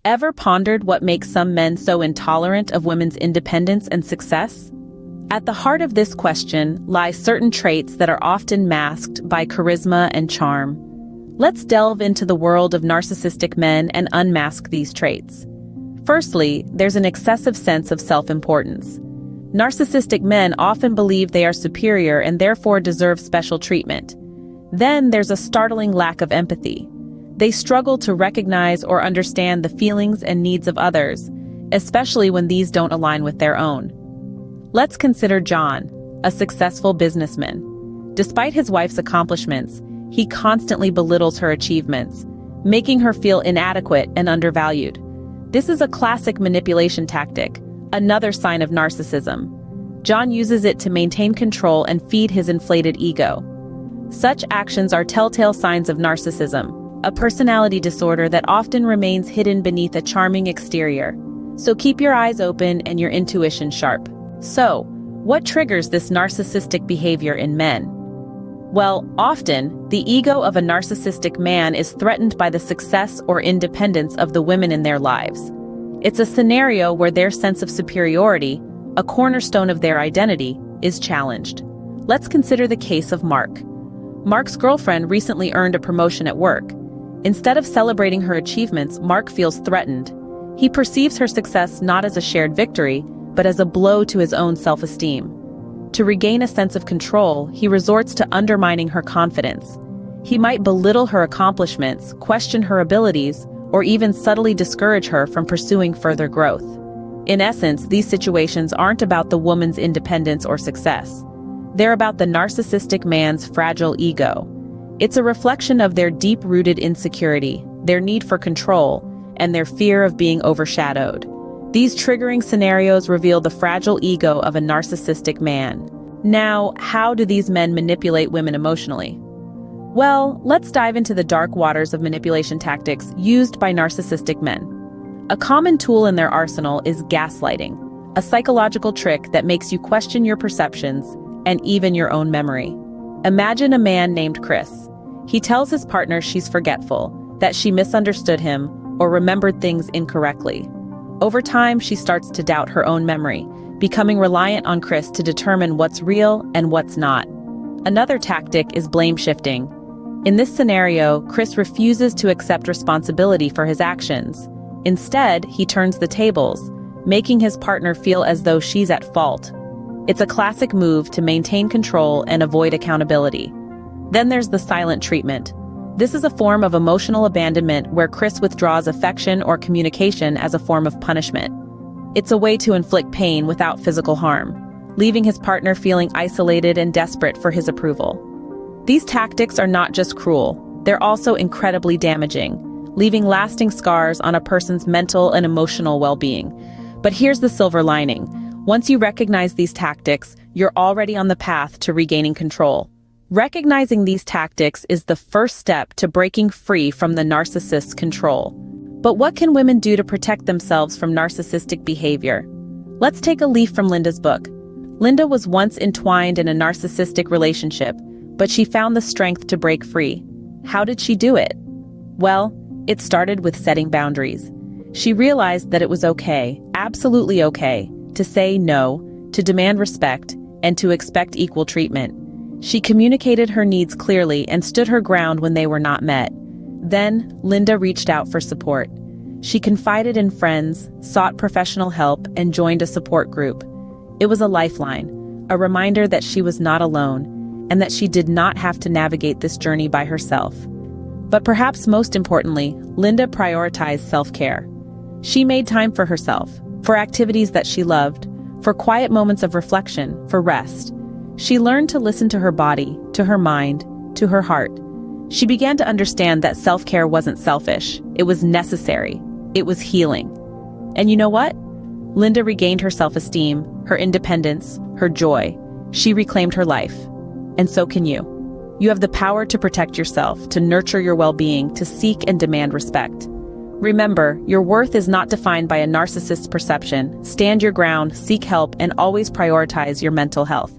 Ever pondered what makes some men so intolerant of women's independence and success? At the heart of this question lie certain traits that are often masked by charisma and charm. Let's delve into the world of narcissistic men and unmask these traits. Firstly, there's an excessive sense of self-importance. Narcissistic men often believe they are superior and therefore deserve special treatment. Then there's a startling lack of empathy. They struggle to recognize or understand the feelings and needs of others, especially when these don't align with their own. Let's consider John, a successful businessman. Despite his wife's accomplishments, he constantly belittles her achievements, making her feel inadequate and undervalued. This is a classic manipulation tactic, another sign of narcissism. John uses it to maintain control and feed his inflated ego. Such actions are telltale signs of narcissism, a personality disorder that often remains hidden beneath a charming exterior. So keep your eyes open and your intuition sharp. So, what triggers this narcissistic behavior in men? Well, often, the ego of a narcissistic man is threatened by the success or independence of the women in their lives. It's a scenario where their sense of superiority, a cornerstone of their identity, is challenged. Let's consider the case of Mark. Mark's girlfriend recently earned a promotion at work. Instead of celebrating her achievements, Mark feels threatened. He perceives her success not as a shared victory, but as a blow to his own self-esteem. To regain a sense of control, he resorts to undermining her confidence. He might belittle her accomplishments, question her abilities, or even subtly discourage her from pursuing further growth. In essence, these situations aren't about the woman's independence or success. They're about the narcissistic man's fragile ego. It's a reflection of their deep-rooted insecurity, their need for control, and their fear of being overshadowed. These triggering scenarios reveal the fragile ego of a narcissistic man. Now, how do these men manipulate women emotionally? Well, let's dive into the dark waters of manipulation tactics used by narcissistic men. A common tool in their arsenal is gaslighting, a psychological trick that makes you question your perceptions and even your own memory. Imagine a man named Chris. He tells his partner she's forgetful, that she misunderstood him, or remembered things incorrectly. Over time, she starts to doubt her own memory, becoming reliant on Chris to determine what's real and what's not. Another tactic is blame shifting. In this scenario, Chris refuses to accept responsibility for his actions. Instead, he turns the tables, making his partner feel as though she's at fault. It's a classic move to maintain control and avoid accountability. Then there's the silent treatment. This is a form of emotional abandonment where Chris withdraws affection or communication as a form of punishment. It's a way to inflict pain without physical harm, leaving his partner feeling isolated and desperate for his approval. These tactics are not just cruel, they're also incredibly damaging, leaving lasting scars on a person's mental and emotional well-being. But here's the silver lining. Once you recognize these tactics, you're already on the path to regaining control. Recognizing these tactics is the first step to breaking free from the narcissist's control. But what can women do to protect themselves from narcissistic behavior? Let's take a leaf from Linda's book. Linda was once entwined in a narcissistic relationship, but she found the strength to break free. How did she do it? Well, it started with setting boundaries. She realized that it was okay, absolutely okay, to say no, to demand respect, and to expect equal treatment. She communicated her needs clearly and stood her ground when they were not met. Then, Linda reached out for support. She confided in friends, sought professional help, and joined a support group. It was a lifeline, a reminder that she was not alone, and that she did not have to navigate this journey by herself. But perhaps most importantly, Linda prioritized self-care. She made time for herself, for activities that she loved, for quiet moments of reflection, for rest. She learned to listen to her body, to her mind, to her heart. She began to understand that self-care wasn't selfish. It was necessary. It was healing. And you know what? Linda regained her self-esteem, her independence, her joy. She reclaimed her life. And so can you. You have the power to protect yourself, to nurture your well-being, to seek and demand respect. Remember, your worth is not defined by a narcissist's perception. Stand your ground, seek help, and always prioritize your mental health.